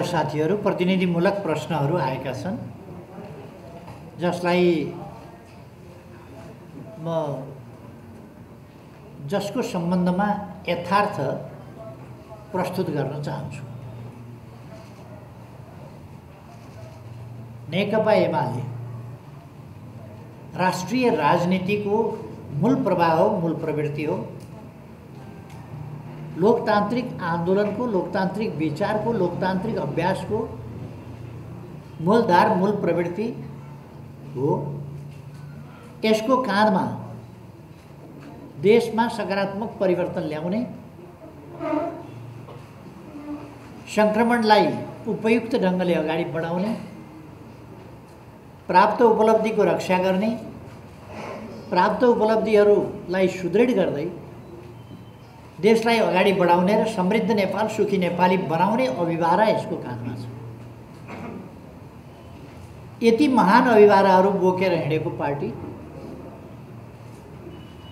साथीहरू, प्रतिनिधिमूलक प्रश्नहरू आएका छन् जसलाई म जसको सम्बन्धमा यथार्थ प्रस्तुत गर्न चाहन्छु। नेकपा एमाले राष्ट्रिय राजनीतिको मूल प्रवाह हो, मूल प्रवृत्ति हो। लोकतान्त्रिक आन्दोलनको, लोकतान्त्रिक विचारको, लोकतान्त्रिक अभ्यासको मूलधार, मूल प्रवृत्ति हो। यसको काँधमा देशमा सकारात्मक परिवर्तन ल्याउने, सङ्क्रमणलाई उपयुक्त ढङ्गले अगाडि बढाउने, प्राप्त उपलब्धिको रक्षा गर्ने, प्राप्त उपलब्धिहरूलाई सुदृढ गर्दै देशलाई अगाडि बढाउने र समृद्ध नेपाल, सुखी नेपाली बनाउने अभिभारा यसको काँधमा छ। यति महान अभिभाराहरू बोकेर हिँडेको पार्टी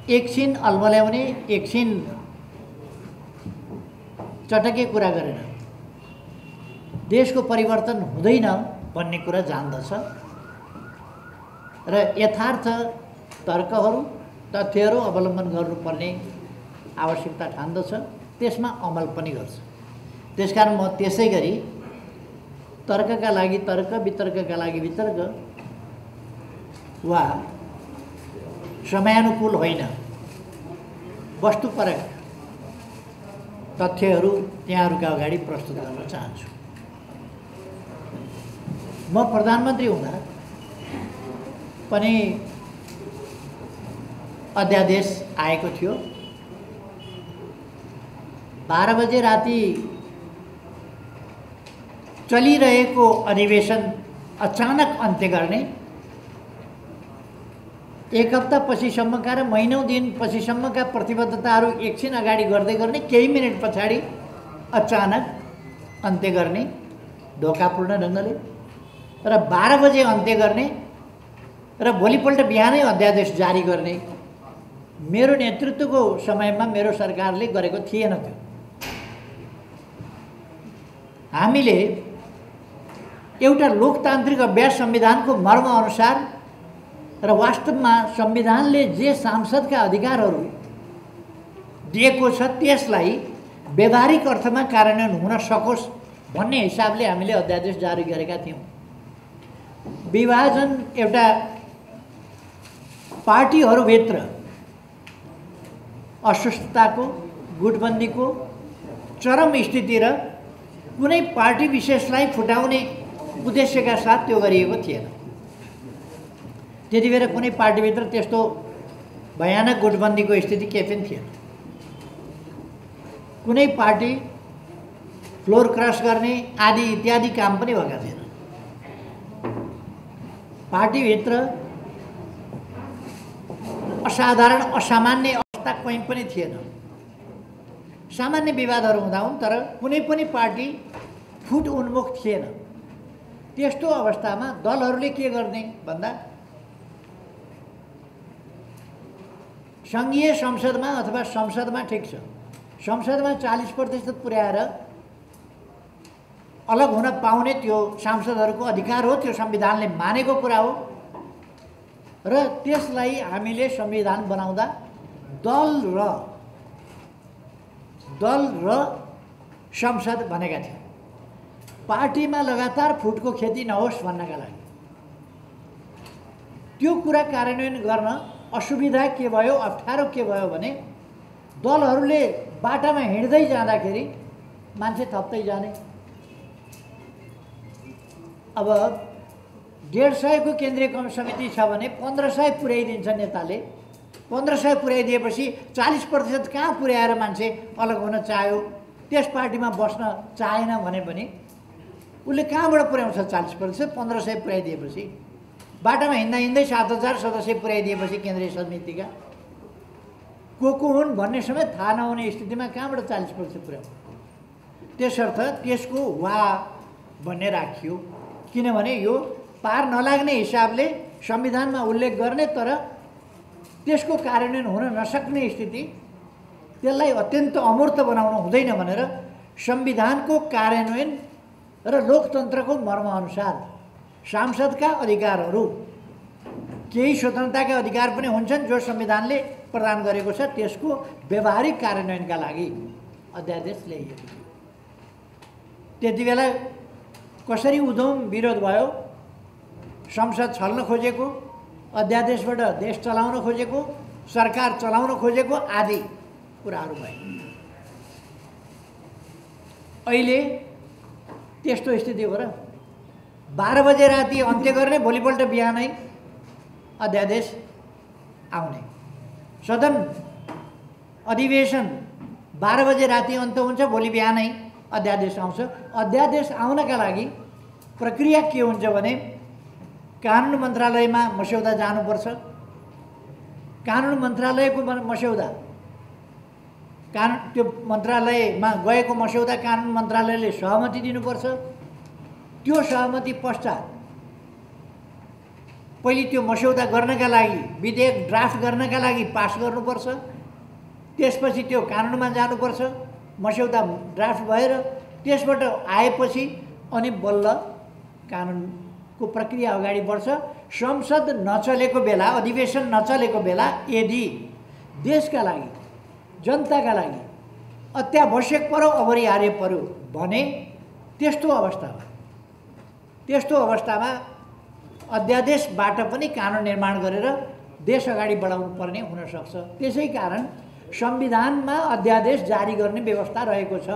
एकछिन अल्मल्याउने, एकछिन चटके कुरा गरेर देशको परिवर्तन हुँदैन भन्ने कुरा जान्दछ र यथार्थ तर्कहरू, तथ्यहरू अवलम्बन गर्नुपर्ने आवश्यकता ठान्दछ, त्यसमा अमल पनि गर्छ। त्यसकारण म त्यसै गरी तर्कका लागि तर्क, वितर्कका लागि वितर्क वा समयानुकूल होइन, वस्तुपरक तथ्यहरू त्यहाँहरूका अगाडि प्रस्तुत गर्न चाहन्छु। म प्रधानमन्त्री हुँदा पनि अध्यादेश आएको थियो। 12 बजे राति चलिरहेको अधिवेशन अचानक अन्त्य गर्ने, एक हप्ता पछिसम्मका र महिनौँ दिन पछिसम्मका प्रतिबद्धताहरू एकछिन अगाडि गर्दै गर्ने, केही मिनट पछाडि अचानक अन्त्य गर्ने धोकापूर्ण ढङ्गले र 12 बजे अन्त्य गर्ने र भोलिपल्ट बिहानै अध्यादेश जारी गर्ने मेरो नेतृत्वको समयमा मेरो सरकारले गरेको थिएन। त्यो हामीले एउटा लोकतान्त्रिक अभ्यास, संविधानको मर्म अनुसार र वास्तवमा संविधानले जे सांसदका अधिकारहरू दिएको छ त्यसलाई व्यावहारिक अर्थमा कार्यान्वयन हुन सकोस् भन्ने हिसाबले हामीले अध्यादेश जारी गरेका थियौँ। विभाजन एउटा पार्टीहरूभित्र अस्वस्थताको, गुटबन्दीको चरम स्थिति र कुनै पार्टी विशेषलाई फुटाउने उद्देश्यका साथ त्यो गरिएको थिएन। त्यति बेला कुनै पार्टीभित्र त्यस्तो भयानक गुटबन्दीको स्थिति केही पनि थिएन। कुनै पार्टी फ्लोर क्रस गर्ने आदि इत्यादि काम पनि भएका थिएन। पार्टीभित्र असाधारण, असामान्य अवस्था कहीँ पनि थिएन। सामान्य विवादहरू हुँदा हुन्, तर कुनै पनि पार्टी फुट उन्मुख थिएन। त्यस्तो अवस्थामा दलहरूले के गर्ने भन्दा सङ्घीय संसदमा अथवा संसदमा ठिक छ, संसदमा 40% पुर्याएर अलग हुन पाउने त्यो सांसदहरूको अधिकार हो, त्यो संविधानले मानेको कुरा हो र त्यसलाई हामीले संविधान बनाउँदा दल र संसद भनेका थियौँ। पार्टीमा लगातार फुटको खेती नहोस् भन्नका लागि। त्यो कुरा कार्यान्वयन गर्न असुविधा के भयो, अप्ठ्यारो के भयो भने दलहरूले बाटामा हिँड्दै जाँदाखेरि मान्छे थप्दै जाने। अब 150 को केन्द्रीय समिति छ भने 1500 पुर्याइदिन्छ नेताले। 1500 पुर्याइदिएपछि 40% कहाँ पुर्याएर मान्छे अलग हुन चाह्यो, त्यस पार्टीमा बस्न चाहेन भने पनि उसले कहाँबाट पुर्याउँछ 40%? 1500 पुर्याइदिएपछि बाटामा हिँड्दा हिँड्दै 7000 सदस्य पुर्याइदिएपछि केन्द्रीय समितिका को हुन् भन्ने समेत थाहा नहुने स्थितिमा कहाँबाट 40% पुर्याउँछ? त्यसर्थ त्यसको वा भन्ने राखियो, किनभने यो पार नलाग्ने हिसाबले संविधानमा उल्लेख गर्ने तर त्यसको कार्यान्वयन हुन नसक्ने स्थिति, त्यसलाई अत्यन्त अमूर्त बनाउनु हुँदैन भनेर संविधानको कार्यान्वयन र लोकतन्त्रको मर्मअनुसार सांसदका अधिकारहरू केही स्वतन्त्रताका अधिकार पनि हुन्छन् जो संविधानले प्रदान गरेको छ, त्यसको व्यवहारिक कार्यान्वयनका लागि अध्यादेश ल्याइएको थियो। त्यति बेला कसरी उधौम विरोध भयो, संसद छल्न खोजेको, अध्यादेशबाट देश चलाउन खोजेको, सरकार चलाउन खोजेको आदि कुराहरू भए। अहिले त्यस्तो स्थिति हो र 12 बजे राति अन्त्य गर्ने, भोलिपल्ट बिहानै अध्यादेश आउने। सदन अधिवेशन 12 बजे राति अन्त्य हुन्छ, भोलि बिहानै अध्यादेश आउँछ। अध्यादेश आउनका लागि प्रक्रिया के हुन्छ भने कानुन मन्त्रालयमा मस्यौदा जानुपर्छ। कानुन मन्त्रालयको मस्यौदा त्यो मन्त्रालयमा गएको मस्यौदा कानुन मन्त्रालयले सहमति दिनुपर्छ। त्यो सहमति पश्चात पहिले त्यो मस्यौदा गर्नका लागि, विधेयक ड्राफ्ट गर्नका लागि पास गर्नुपर्छ। त्यसपछि त्यो कानुनमा जानुपर्छ। मस्यौदा ड्राफ्ट भएर त्यसबाट आएपछि अनि बल्ल कानुनको प्रक्रिया अगाडि बढ्छ। संसद नचलेको बेला, अधिवेशन नचलेको बेला यदि देशका लागि, जनताका लागि अत्यावश्यक पर्यो, अपरिहार्य पर्यो भने त्यस्तो अवस्थामा अध्यादेशबाट पनि कानुन निर्माण गरेर देश अगाडि बढाउनु पर्ने हुनसक्छ। त्यसै कारण संविधानमा अध्यादेश जारी गर्ने व्यवस्था रहेको छ।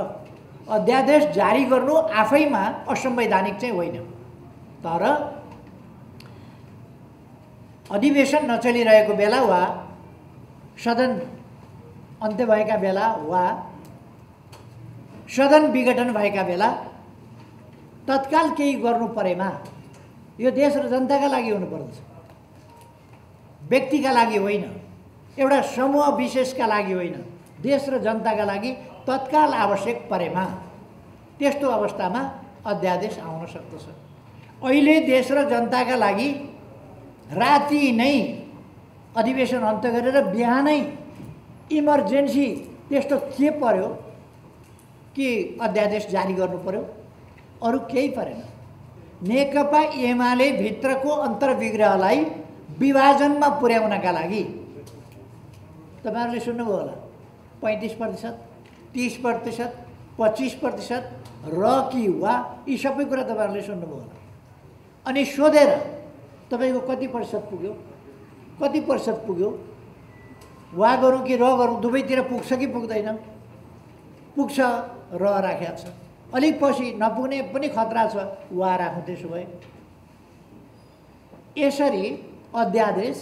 अध्यादेश जारी गर्नु आफैमा असंवैधानिक चाहिँ होइन, तर अधिवेशन नचलिरहेको बेला वा सदन अन्त्य भएका बेला वा सदन विघटन भएका बेला तत्काल केही गर्नु परेमा यो देश र जनताका लागि हुनुपर्दछ, व्यक्तिका लागि होइन, एउटा समूह विशेषका लागि होइन, देश र जनताका लागि तत्काल आवश्यक परेमा त्यस्तो अवस्थामा अध्यादेश आउन सक्दछ। अहिले देश र जनताका लागि राति नै अधिवेशन अन्त्य गरेर बिहानै इमर्जेन्सी त्यस्तो के पर्यो कि अध्यादेश जारी गर्नु पर्यो? अरू केही परेन। नेकपा एमाले भित्रको अन्तर्विग्रहलाई विभाजनमा पुर्याउनका लागि तपाईँहरूले सुन्नुभयो होला 35%, 30%, 25% र कि वा यी सबै कुरा तपाईँहरूले सुन्नुभयो होला। अनि सोधेर तपाईँको कति प्रतिशत पुग्यो, कति प्रतिशत पुग्यो, वा गरौँ कि र गरौँ, दुवैतिर पुग्छ कि पुग्दैन? पुग्छ, र राखेको छ। अलिक पछि नपुग्ने पनि खतरा छ, वा राखौँ। त्यसो भए यसरी अध्यादेश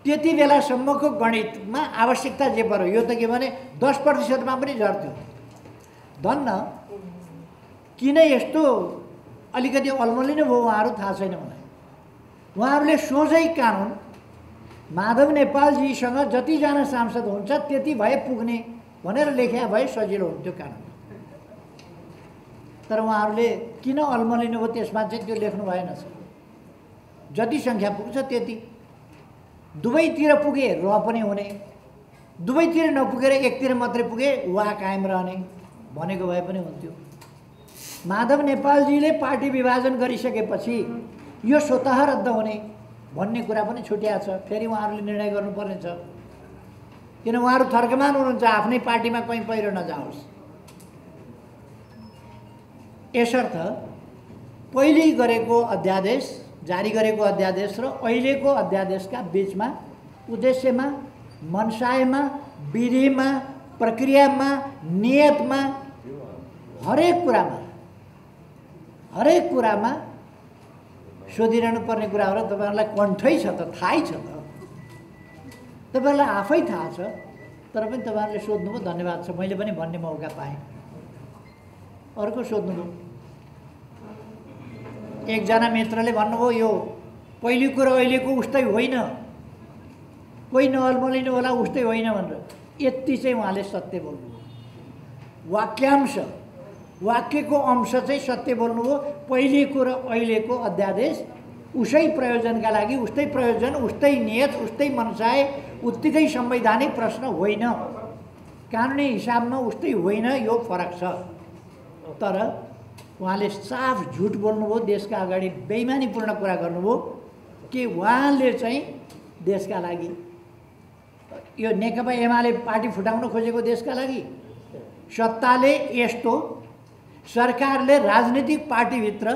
त्यति बेलासम्मको गणितमा आवश्यकता जे पर्यो, यो त के भने 10%मा पनि झर्थ्यो। धन्न किन यस्तो अलिकति अल्मलिनु भयो उहाँहरू थाहा छैन मलाई। उहाँहरूले सोझै कानुन माधव नेपालजीसँग जतिजना सांसद हुन्छ त्यति भए पुग्ने भनेर लेख्या भए सजिलो हुन्थ्यो कानुन। तर उहाँहरूले किन अल्मलिनु भयो त्यसमा चाहिँ त्यो लेख्नु भएनछ। जति सङ्ख्या पुग्छ त्यति, दुवैतिर पुगे र पनि हुने, दुवैतिर नपुगेर एकतिर मात्रै पुगे वा कायम रहने भनेको भए पनि हुन्थ्यो। माधव नेपालजीले पार्टी विभाजन गरिसकेपछि यो स्वतः रद्द हुने भन्ने कुरा पनि छुट्याएको छ। फेरि उहाँहरूले निर्णय गर्नुपर्ने छ, किन उहाँहरू थर्कमान हुनुहुन्छ, आफ्नै पार्टीमा कहीँ पहिरो नजाओस्। यसर्थ पहिले गरेको अध्यादेश, जारी गरेको अध्यादेश र अहिलेको अध्यादेशका बिचमा उद्देश्यमा, मनसायमा, विधिमा, प्रक्रियामा, नियतमा, हरेक कुरामा सोधिरहनु पर्ने कुरा हो। र तपाईँहरूलाई कन्ठै छ त, थाहै छ त, तपाईँहरूलाई आफै थाहा छ, तर पनि तपाईँहरूले सोध्नुभयो, धन्यवाद छ। मैले पनि भन्ने मौका पाएँ। अर्को सोध्नुभयो, एकजना मित्रले भन्नुभयो यो पहिलेको र अहिलेको उस्तै होइन, कोही नअल्मलिनु होला, उस्तै होइन भनेर। यति चाहिँ उहाँले सत्य बोल्नुभयो। वाक्यांश, वाक्यको अंश चाहिँ सत्य बोल्नुभयो। पहिलेको र अहिलेको अध्यादेश उसै प्रयोजनका लागि, उस्तै प्रयोजन, उस्तै नियत, उस्तै मनसाय, उत्तिकै संवैधानिक प्रश्न होइन, कानुनी हिसाबमा उस्तै होइन, यो फरक छ। तर उहाँले साफ झुट बोल्नुभयो, देशका अगाडि बेइमानीपूर्ण कुरा गर्नुभयो कि उहाँले चाहिँ देशका लागि यो नेकपा एमाले पार्टी फुटाउन खोजेको देशका लागि। सत्ताले यस्तो सरकारले राजनीतिक पार्टीभित्र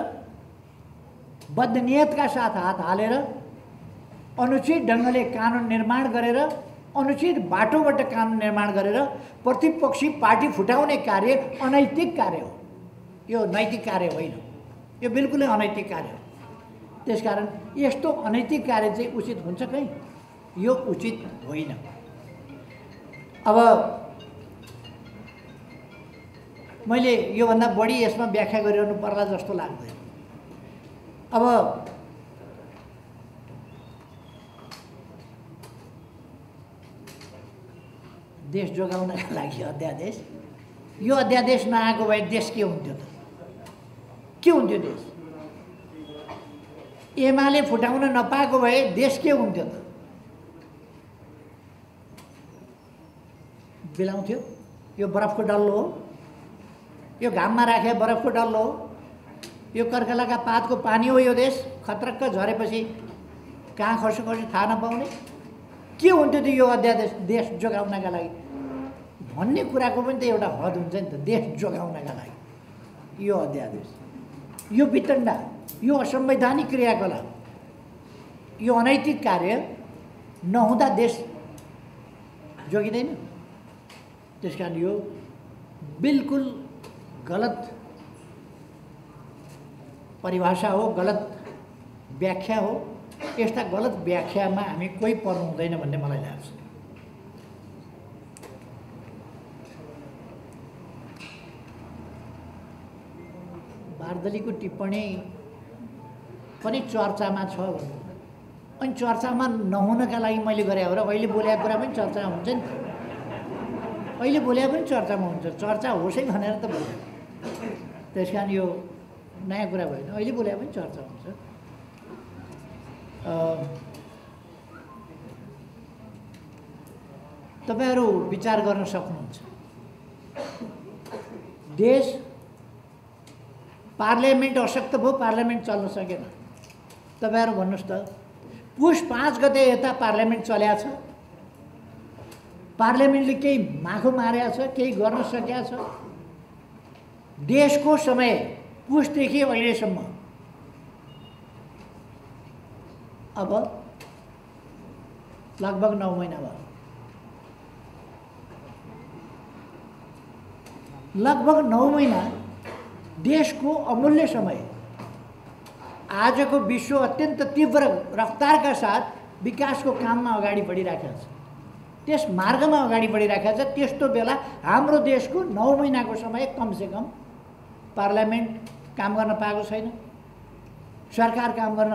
बदनियतका साथ हात हालेर अनुचित ढङ्गले कानुन निर्माण गरेर अनुचित बाटोबाट कानुन निर्माण गरेर प्रतिपक्षी पार्टी फुटाउने कार्य अनैतिक कार्य हो। यो नैतिक कार्य होइन, यो बिल्कुलै अनैतिक कार्य हो। त्यसकारण यस्तो अनैतिक कार्य चाहिँ उचित हुन्छ कहीँ? यो उचित होइन। अब मैले योभन्दा बढी यसमा व्याख्या गरिरहनु पर्ला जस्तो लाग्दैन। अब देश जोगाउनका लागि अध्यादेश, यो अध्यादेश नआएको भए देश के हुन्थ्यो त? के हुन्थ्यो देश? एमाले फुटाउन नपाएको भए देश के हुन्थ्यो त? बिलाउँथ्यो? यो बरफको डल्लो हो, यो घाममा राखे बरफको डल्लो हो, यो कर्कलाका पातको पानी हो। यो देश खत्रक्क झरेपछि कहाँ खर्छ खर्छ थाहा नपाउने के हुन्थ्यो त यो अध्यादेश देश जोगाउनका लागि भन्ने कुराको पनि त एउटा हद हुन्छ नि त। देश जोगाउनका लागि यो अध्यादेश, यो वितण्डा, यो असंवैधानिक क्रियाकलाप, यो अनैतिक कार्य नहुँदा देश जोगिँदैन। त्यसकारण यो बिल्कुल गलत परिभाषा हो, गलत व्याख्या हो। यस्ता गलत व्याख्यामा हामी कोही पर्नु हुँदैन भन्ने मलाई लाग्छ। बारदलीको टिप्पणी पनि चर्चामा छ भन्नु, अनि चर्चामा नहुनका लागि मैले गरे हो र अहिले बोलेको कुरा पनि चर्चा हुन्छ नि। अहिले बोले पनि चर्चामा हुन्छ, चर्चा होस् है भनेर त बोले। त्यसकारण यो नयाँ कुरा भएन, अहिले बोले पनि चर्चा हुन्छ। तपाईहरु विचार गर्न सक्नुहुन्छ, देश पार्लियामेन्ट अशक्त भयो, पार्लियामेन्ट चल्न सकेन। तपाईहरु भन्नुस् त पुष 5 गते यता पार्लियामेन्ट चल्या छ, पार्लियामेन्टले केही माखो मारेको छ, केही गर्न सकेको छ? देशको समय पुषदेखि अहिलेसम्म अब लगभग 9 महिना भयो। लगभग 9 महिना देशको अमूल्य समय, आजको विश्व अत्यन्त तीव्र रफ्तारका साथ विकासको काममा अगाडि बढिराखेको छ, त्यस मार्गमा अगाडि बढिराखेको छ। त्यस्तो बेला हाम्रो देशको 9 महिनाको समय कमसेकम पार्लियामेन्ट काम गर्न पाएको छैन, सरकार काम गर्न,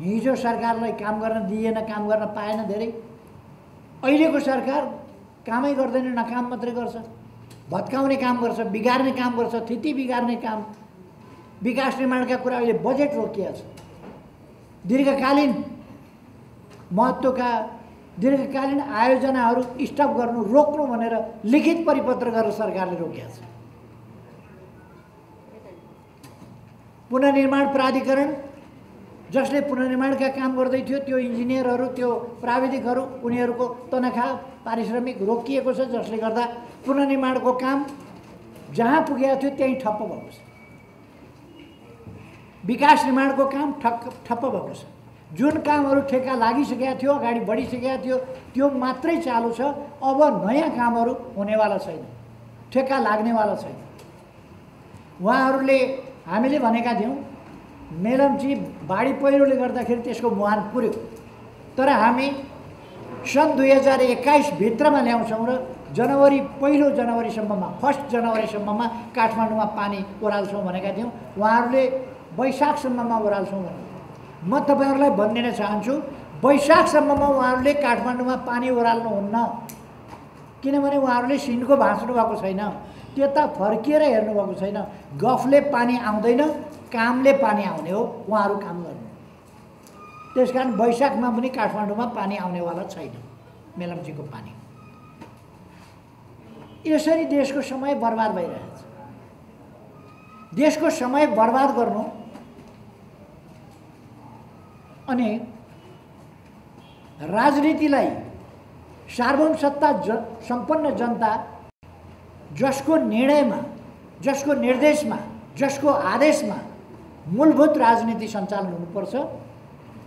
हिजो सरकारलाई काम गर्न दिएन, काम गर्न पाएन धेरै। अहिलेको सरकार कामै गर्दैन, नकाम मात्रै गर्छ, भत्काउने काम गर्छ, बिगार्ने काम गर्छ, स्थिति बिगार्ने काम। विकास निर्माणका कुरा अहिले बजेट रोकिएको छ, दीर्घकालीन महत्त्वका दीर्घकालीन आयोजनाहरू स्टप गर्नु, रोक्नु भनेर लिखित परिपत्र गरेर सरकारले रोकेको छ। पुनर्निर्माण प्राधिकरण जसले पुनर्निर्माणका काम गर्दै थियो, त्यो इन्जिनियरहरू, त्यो प्राविधिकहरू, उनीहरूको तनखा पारिश्रमिक रोकिएको छ, जसले गर्दा पुनर्निर्माणको काम जहाँ पुगेको थियो त्यहीँ ठप्प भएको छ। विकास निर्माणको काम ठप्प भएको छ। जुन कामहरू ठेक्का लागिसकेका थियो, अगाडि बढिसकेका थियो, त्यो मात्रै चालु छ। अब नयाँ कामहरू हुनेवाला छैन, ठेक्का लाग्नेवाला छैन। उहाँहरूले हामीले भनेका थियौँ मेलम्ची बाढी पहिरोले गर्दाखेरि त्यसको मुहान पुर्यो, तर हामी सन् 2021 भित्रमा ल्याउँछौँ र जनवरी 1 जनवरीसम्ममा, 1 जनवरीसम्ममा काठमाडौँमा पानी ओह्राल्छौँ भनेका थियौँ। उहाँहरूले वैशाखसम्ममा ओह्राल्छौँ भने म तपाईहरुलाई भनिदिन चाहन्छु, वैशाखसम्ममा उहाँहरूले काठमाडौँमा पानी ओह्राल्नुहुन्न, किनभने उहाँहरूले सिन्धको भाँच्नु भएको छैन, त्यता फर्किएर हेर्नु भएको छैन। गफले पानी आउँदैन, कामले पानी आउने हो, उहाँहरू काम गर्नु। त्यसकारण वैशाखमा पनि काठमाडौँमा पानी आउनेवाला छैन, मेलम्चीको पानी। यसरी देशको समय बर्बाद भइरहेछ। देशको समय बर्बाद गर्नु अनि राजनीतिलाई सार्वभौम सत्ता सम्पन्न जनता जसको निर्णयमा, जसको निर्देशमा, जसको आदेशमा मूलभूत राजनीति सञ्चालन हुनुपर्छ,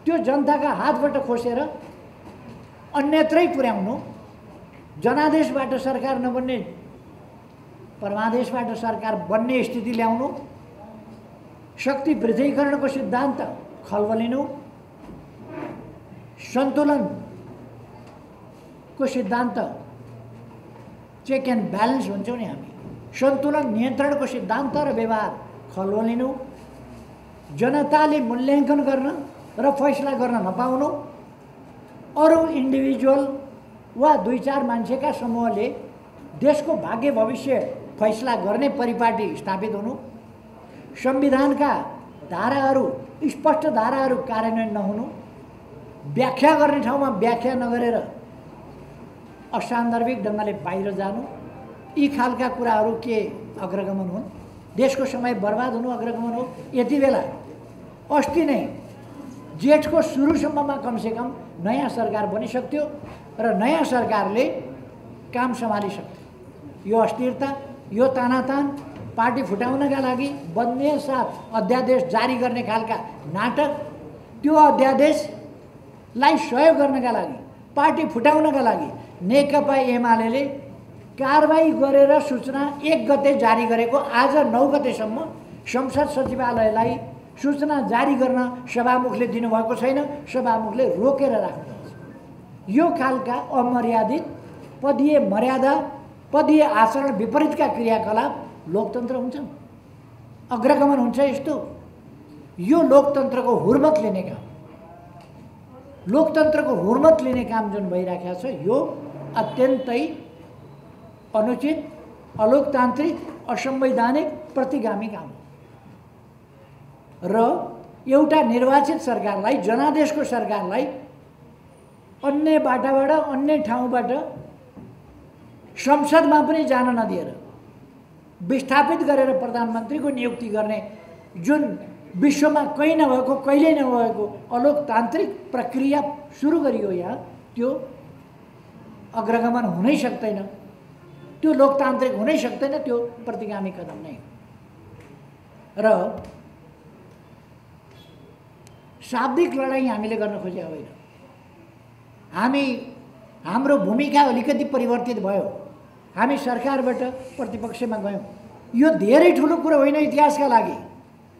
त्यो जनताका हातबाट खोसेर अन्यत्रै पुर्याउनु, जनादेशबाट सरकार नबन्ने परमादेशबाट सरकार बन्ने स्थिति ल्याउनु, शक्ति वृद्धिकरणको सिद्धान्त खल्बलिनु, सन्तुलनको सिद्धान्त चेक एन्ड ब्यालेन्स भन्छौँ नि हामी, सन्तुलन नियन्त्रणको सिद्धान्त र व्यवहार खल्बलिनु, जनताले मूल्याङ्कन गर्न र फैसला गर्न नपाउनु, अरू इन्डिभिजुअल वा 2-4 मान्छेका समूहले देशको भाग्य भविष्य फैसला गर्ने परिपाटी स्थापित हुनु, संविधानका धाराहरू स्पष्ट धाराहरू कार्यान्वयन नहुनु, व्याख्या गर्ने ठाउँमा व्याख्या नगरेर असान्दर्भिक ढङ्गले बाहिर जानु, यी खालका कुराहरू के अग्रगमन हुन्? देशको समय बर्बाद हुनु अग्रगमन हो। यति बेला अस्ति नै जेठको सुरुसम्ममा कमसेकम नयाँ सरकार बनिसक्थ्यो र नयाँ सरकारले काम सम्हालिसक्थ्यो। यो अस्थिरता, यो तानातान पार्टी फुटाउनका लागि बन्ने साथ अध्यादेश जारी गर्ने खालका नाटक, त्यो अध्यादेशलाई सहयोग गर्नका लागि, पार्टी फुटाउनका लागि नेकपा एमाले कारबाही गरेर सूचना 1 गते जारी गरेको आज 9 गतेसम्म संसद सचिवालयलाई सूचना जारी गर्न सभामुखले दिनुभएको छैन। सभामुखले रोकेर राख्नुहुन्छ। यो खालका अमर्यादित पदीय मर्यादा, पदीय आचरण विपरीतका क्रियाकलाप लोकतन्त्र हुन्छन्, अग्रगमन हुन्छ। यस्तो यो लोकतन्त्रको हुर्मत लिने काम, लोकतन्त्रको हुर्मत लिने काम जुन भइराखेको छ, यो अत्यन्तै अनुचित, अलोकतान्त्रिक, असंवैधानिक, प्रतिगामी काम हो र एउटा निर्वाचित सरकारलाई, जनादेशको सरकारलाई अन्य बाटाबाट, अन्य ठाउँबाट संसदमा पनि जान नदिएर विस्थापित गरेर प्रधानमन्त्रीको नियुक्ति गर्ने जुन विश्वमा कहीँ नभएको, कहिल्यै नभएको अलोकतान्त्रिक प्रक्रिया सुरु गरियो यहाँ, त्यो अग्रगमन हुनै सक्दैन, त्यो लोकतान्त्रिक हुनै सक्दैन, त्यो प्रतिगामी कदम नै हो। र शाब्दिक लडाइँ हामीले गर्न खोजेका होइन। हाम्रो भूमिका अलिकति परिवर्तित भयो। हामी सरकारबाट प्रतिपक्षमा गयौँ। यो धेरै ठुलो कुरो होइन इतिहासका लागि।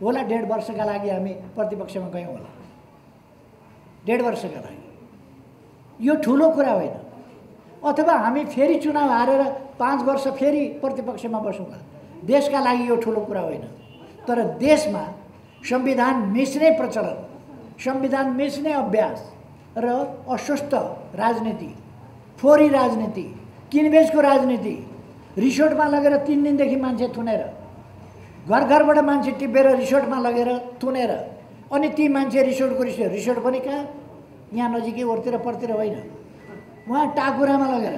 होला 1.5 वर्षका लागि हामी प्रतिपक्षमा गयौँ होला, 1.5 वर्षका लागि। यो ठुलो कुरा होइन। अथवा हामी फेरि चुनाव हारेर 5 वर्ष फेरि प्रतिपक्षमा बसौँला, देशका लागि यो ठुलो कुरा होइन। तर देशमा संविधान मिच्ने प्रचलन, संविधान मिच्ने अभ्यास र अस्वस्थ राजनीति, फोरी राजनीति, किनबेचको राजनीति, रिसोर्टमा लगेर 3 दिनदेखि मान्छे थुनेर, घर घरबाट मान्छे टिपेर रिसोर्टमा लगेर थुनेर, अनि ती मान्छे रिसोर्ट पनि कहाँ, यहाँ नजिकै ओरतिर परतिर होइन, उहाँ टाकुरामा लगेर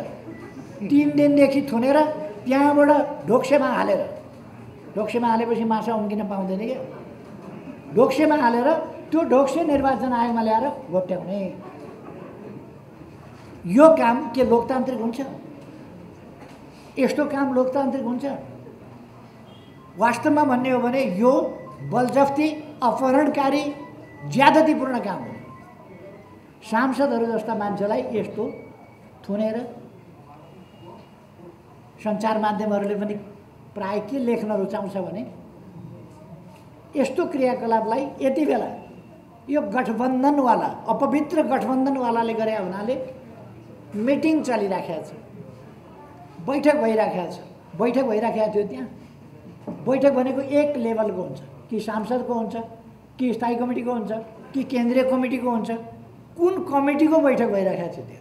3 दिनदेखि थुनेर त्यहाँबाट ढोक्सेमा हालेर, ढोक्सेमा हालेपछि माछा उम्किन पाउँदैन क्या, ढोक्सेमा हालेर त्यो ढोक्से निर्वाचन आयोगमा ल्याएर घोप्ट्याउने, यो काम के लोकतान्त्रिक हुन्छ? यस्तो काम लोकतान्त्रिक हुन्छ? वास्तवमा भन्ने हो भने यो बलजफ्ती, अपहरणकारी, ज्यादतीपूर्ण काम हो। सांसदहरू जस्ता मान्छेलाई यस्तो थुनेर सञ्चार माध्यमहरूले पनि प्राय के लेख्न रुचाउँछ भने यस्तो क्रियाकलापलाई यति बेला यो गठबन्धनवाला, अपवित्र गठबन्धनवालाले गरे हुनाले मिटिङ चलिराखेको छ, बैठक भइराखेको छ, बैठक भइराखेको थियो। त्यहाँ बैठक भनेको एक लेभलको हुन्छ, कि सांसदको हुन्छ, कि स्थायी कमिटीको हुन्छ, कि केन्द्रीय कमिटीको हुन्छ, कुन कमिटीको बैठक भइराखेको थियो? त्यो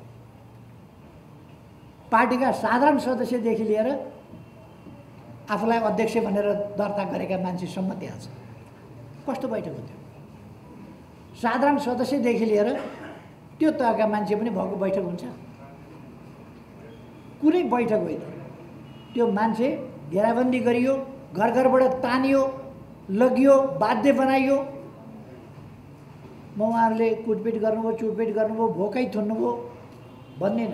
पार्टीका साधारण सदस्यदेखि लिएर आफूलाई अध्यक्ष भनेर दर्ता गरेका मान्छेसम्म त्यहाँ छ। कस्तो बैठक हुन्थ्यो? साधारण सदस्यदेखि लिएर त्यो तहका मान्छे पनि भएको बैठक हुन्छ? कुनै बैठक होइन। त्यो मान्छे घेराबन्दी गरियो, घर घरबाट तानियो, लगियो, बाध्य बनाइयो। म उहाँहरूले कुटपिट गर्नुभयो, चुटपिट गर्नुभयो, भोकै थुन्नुभयो भन्ने न,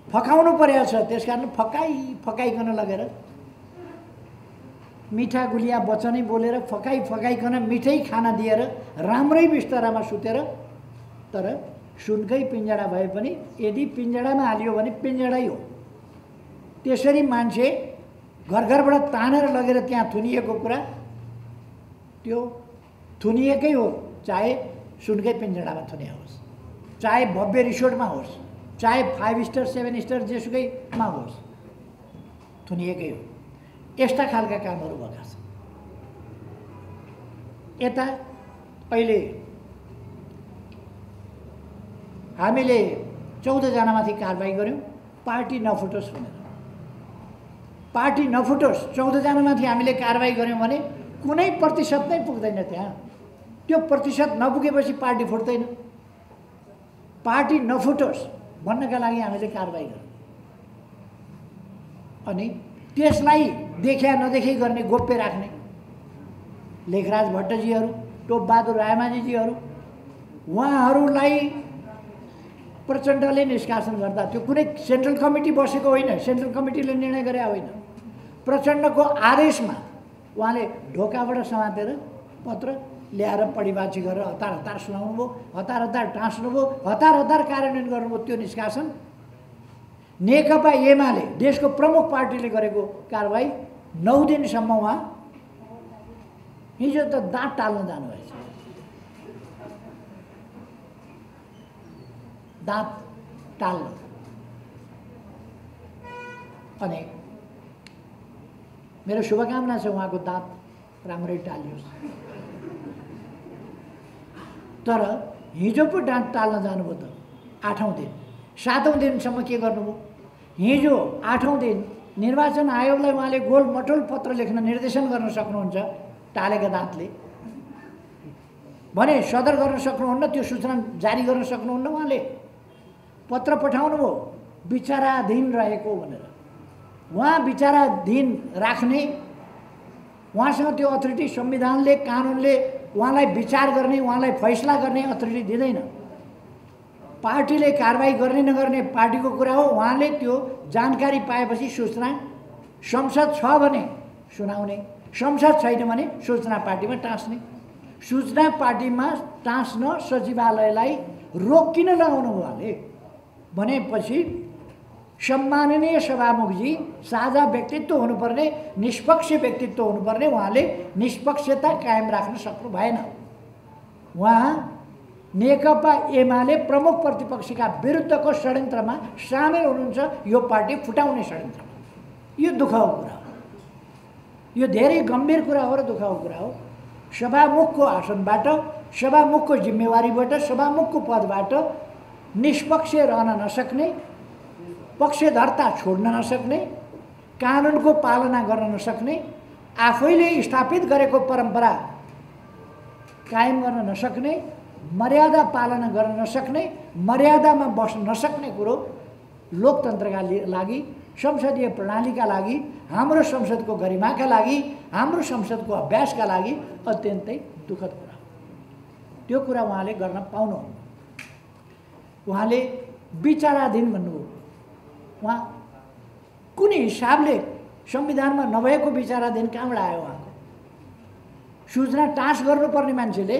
फकाउनु परेको छ। त्यस कारण फकाइकन लगेर मिठा गुलिया वचनै बोलेर फकाइकन मिठै खाना दिएर राम्रै बिस्तारामा सुतेर, तर सुनकै पिञ्जडा भए पनि यदि पिञ्जडामा हालियो भने पिञ्जडै हो। त्यसरी मान्छे घरबाट तानेर लगेर त्यहाँ थुनिएको कुरा त्यो थुनिएकै हो। चाहे सुनकै पिञ्जडामा थुनिया होस्, चाहे भव्य रिसोर्टमा होस्, चाहे 5 स्टार 7 स्टार जेसुकैमा होस्, थुनिएकै हो। यस्ता खालका कामहरू भएका छन्। यता अहिले हामीले 14 जनामाथि कारबाही गऱ्यौँ, पार्टी नफुटोस् भनेर। पार्टी नफुटोस्, 14 जनामाथि हामीले कारबाही गऱ्यौँ भने कुनै प्रतिशत नै पुग्दैन त्यहाँ। त्यो प्रतिशत नपुगेपछि पार्टी फुट्दैन। पार्टी नफुटोस् भन्नका लागि हामीले कारबाही गऱ्यौँ। अनि त्यसलाई देखा नदेखै गर्ने, गोप्य राख्ने लेखराज भट्टजीहरू, टोपबहादुर रायमाझीजीहरू, उहाँहरूलाई प्रचण्डले निष्कासन गर्दा त्यो कुनै सेन्ट्रल कमिटी बसेको होइन, सेन्ट्रल कमिटीले निर्णय गरे होइन। प्रचण्डको आदेशमा उहाँले ढोकाबाट समातेर पत्र ल्याएर पढिबाची गरेर हतार सुनाउनु भयो, हतार टाँस्नुभयो, हतार कार्यान्वयन गर्नुभयो। त्यो निष्कासन नेकपा एमाले देशको प्रमुख पार्टीले गरेको कारबाही 9 दिनसम्म उहाँ हिजो त दाँत टाल्न जानुभएछ। दाँत टाल्न। अनि मेरो शुभकामना छ उहाँको दाँत राम्रै टालियोस्। तर हिजो पो दाँत टाल्न जानुभयो त 8औं दिन। 7औं दिनसम्म के गर्नुभयो? हिजो 8औं दिन निर्वाचन आयोगलाई उहाँले गोलमटोल पत्र लेख्न निर्देशन गर्न सक्नुहुन्छ टालेका दाँतले भने सदर गर्न सक्नुहुन्न, त्यो सूचना जारी गर्न सक्नुहुन्न। उहाँले पत्र पठाउनुभयो विचाराधीन रहेको भनेर। उहाँ विचाराधीन राख्ने, उहाँसँग त्यो अथोरिटी संविधानले, कानुनले उहाँलाई विचार गर्ने, उहाँलाई फैसला गर्ने अथोरिटी दिँदैन। पार्टीले कारबाही गर्ने नगर्ने पार्टीको कुरा हो। उहाँले त्यो जानकारी पाएपछि सूचना संसद छ भने सुनाउने, संसद छैन भने सूचना पार्टीमा टाँस्ने। सूचना पार्टीमा टाँस्न सचिवालयलाई रोक किन लगाउनु उहाँले भनेपछि सम्माननीय सभामुखजी साझा व्यक्तित्व हुनुपर्ने, निष्पक्ष व्यक्तित्व हुनुपर्ने, उहाँले निष्पक्षता कायम राख्न सक्नु भएन। उहाँ नेकपा एमाले प्रमुख प्रतिपक्षका विरुद्धको षड्यन्त्रमा सामेल हुनुहुन्छ, यो पार्टी फुटाउने षड्यन्त्रमा। यो दुःखको कुरा हो, यो धेरै गम्भीर कुरा हो र दुःखको कुरा हो। सभामुखको आसनबाट, सभामुखको जिम्मेवारीबाट, सभामुखको पदबाट निष्पक्ष रहन नसक्ने, पक्षधरता छोड्न नसक्ने, कानुनको पालना गर्न नसक्ने, आफैले स्थापित गरेको परम्परा कायम गर्न नसक्ने, मर्यादा पालना गर्न नसक्ने, मर्यादामा बस्न नसक्ने कुरो लोकतन्त्रका लागि, संसदीय प्रणालीका लागि, हाम्रो संसदको गरिमाका लागि, हाम्रो संसदको अभ्यासका लागि अत्यन्तै दुःखद कुरा हो। त्यो कुरा उहाँले गर्न पाउनुहुन्न। उहाँले विचाराधीन भन्नुभयो। उहाँ कुन हिसाबले संविधानमा नभएको विचाराधीन कहाँबाट आयो? उहाँको सूचना टाँस गर्नुपर्ने मान्छेले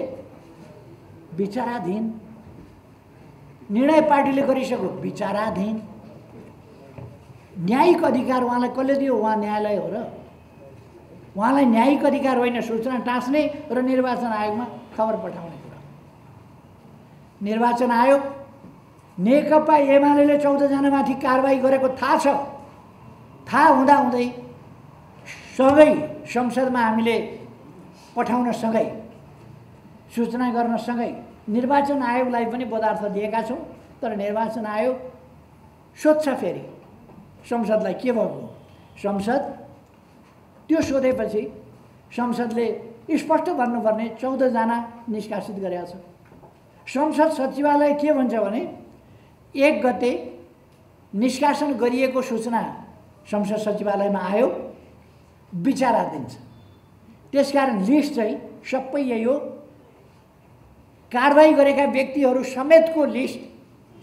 विचाराधीन, निर्णय पार्टीले गरिसक्यो विचाराधीन। न्यायिक अधिकार उहाँलाई कसले दियो? उहाँ न्यायालय हो र। उहाँलाई न्यायिक अधिकार होइन सूचना टाँस्ने र निर्वाचन आयोगमा खबर पठाउने कुरा। निर्वाचन आयोग नेकपा एमाले 14 जनामाथि कारबाही गरेको थाहा छ। थाहा हुँदाहुँदै सँगै संसदमा हामीले पठाउन सँगै, सूचना गर्न सँगै निर्वाचन आयोगलाई पनि पदार्थ दिएका छौँ। तर निर्वाचन आयोग सोध्छ फेरि संसदलाई के भएको? संसद त्यो सोधेपछि संसदले स्पष्ट भन्नुपर्ने 14 जना निष्कासित गरेका छ। संसद सचिवालय के भन्छ भने 1 गते निष्कासन गरिएको सूचना संसद सचिवालयमा आयो, विचाराधीन छ। त्यसकारण लिस्ट चाहिँ सबै यही हो। कारबाही गरेका व्यक्तिहरू समेतको लिस्ट,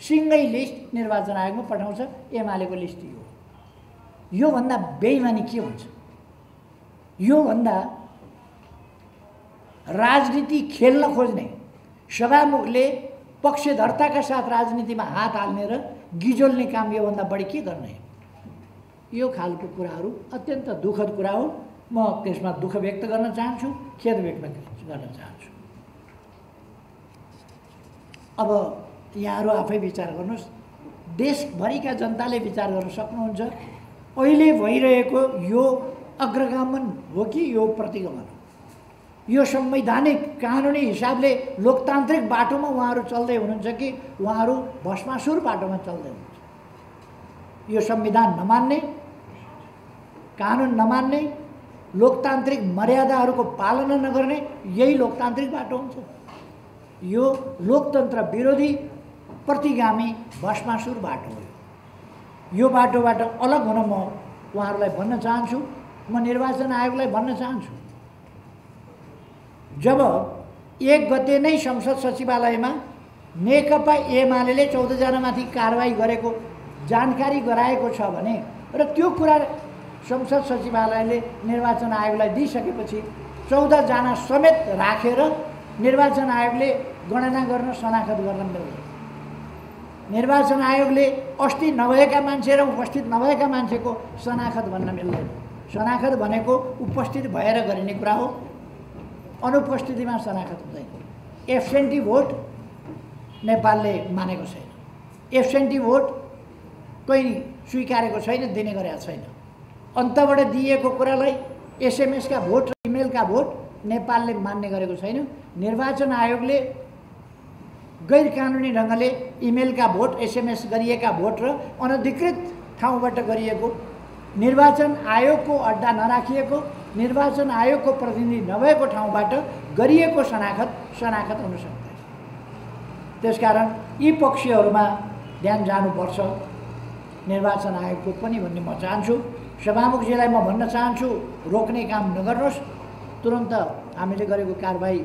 सिङ्गै लिस्ट निर्वाचन आयोगमा पठाउँछ। एमालेको लिस्ट यो। योभन्दा बेइमानी के हुन्छ? योभन्दा राजनीति खेल्न खोज्ने सभामुखले पक्षधर्ताका साथ राजनीतिमा हात हाल्ने र गिजोल्ने काम योभन्दा बढी के गर्ने? यो खालको कुराहरू अत्यन्त दुःखद कुरा हो। म त्यसमा दुःख व्यक्त गर्न चाहन्छु, खेद व्यक्त गर्न चाहन्छु। अब यहाँहरू आफै विचार गर्नुहोस्, देशभरिका जनताले विचार गर्न सक्नुहुन्छ अहिले भइरहेको यो अग्रगमन हो कि यो प्रतिगमन हो? यो संवैधानिक कानुनी हिसाबले लोकतान्त्रिक बाटोमा उहाँहरू चल्दै हुनुहुन्छ कि उहाँहरू भस्मासुर बाटोमा चल्दै हुनुहुन्छ? यो संविधान नमान्ने, कानुन नमान्ने, लोकतान्त्रिक मर्यादाहरूको पालना नगर्ने यही लोकतान्त्रिक बाटो हुन्छ। यो लोकतन्त्र विरोधी प्रतिगामी भस्मासुर बाटो हो। यो बाटोबाट अलग हुन म उहाँहरूलाई भन्न चाहन्छु। म निर्वाचन आयोगलाई भन्न चाहन्छु, जब 1 गते नै संसद सचिवालयमा नेकपा एमाले 14 जनामाथि कारबाही गरेको जानकारी गराएको छ भने र त्यो कुरा संसद सचिवालयले निर्वाचन आयोगलाई दिइसकेपछि 14 जना समेत राखेर निर्वाचन आयोगले गणना गर्न, शनाखत गर्न मिल्दैन। निर्वाचन आयोगले अस्ति नभएका मान्छे र उपस्थित नभएका मान्छेको शनाखत भन्न मिल्दैन। शनाखत भनेको उपस्थित भएर गरिने कुरा हो, अनुपस्थितिमा शनाखत हुँदैन। एब्सेन्टी भोट नेपालले मानेको छैन। एब्सेन्टी भोट कहीँ स्वीकारेको छैन, दिने गरेको छैन। अन्तबाट दिएको कुरालाई एसएमएसका भोट र इमेलका भोट नेपालले मान्ने गरेको छैन। निर्वाचन आयोगले गैर कानुनी ढङ्गले इमेलका भोट, एसएमएस गरिएका भोट र अनधिकृत ठाउँबाट गरिएको, निर्वाचन आयोगको अड्डा नराखिएको, निर्वाचन आयोगको प्रतिनिधि नभएको ठाउँबाट गरिएको शनाखत हुन सक्दैन। त्यसकारण यी पक्षहरूमा ध्यान जानुपर्छ निर्वाचन आयोगको पनि भन्ने म चाहन्छु। सभामुखजीलाई म भन्न चाहन्छु, रोक्ने काम नगर्नुहोस्। तुरन्त हामीले गरेको कारबाही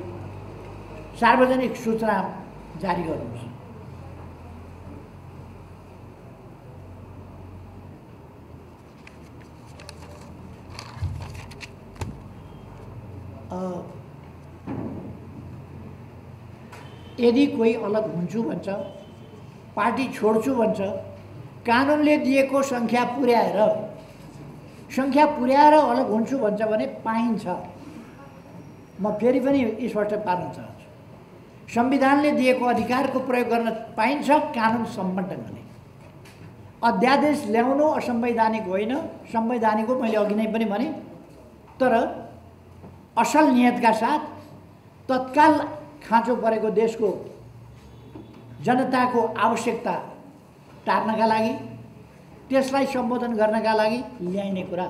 सार्वजनिक सूचना जारी गर्नुहोस्। यदि कोही अलग हुन्छु भन्छ, पार्टी छोड्छु भन्छ, कानुनले दिएको सङ्ख्या पुर्याएर अलग हुन्छु भन्छ भने पाइन्छ। म फेरि पनि स्पष्ट पार्न चाहन्छु, संविधानले दिएको अधिकारको प्रयोग गर्न पाइन्छ कानुन सम्मत ढङ्गले। अध्यादेश ल्याउनु असंवैधानिक होइन, संवैधानिक हो, मैले अघि नै पनि भने। तर असल नियतका साथ तत्काल खाँचो परेको देशको जनताको आवश्यकता टार्नका लागि, त्यसलाई सम्बोधन गर्नका लागि ल्याइने कुरा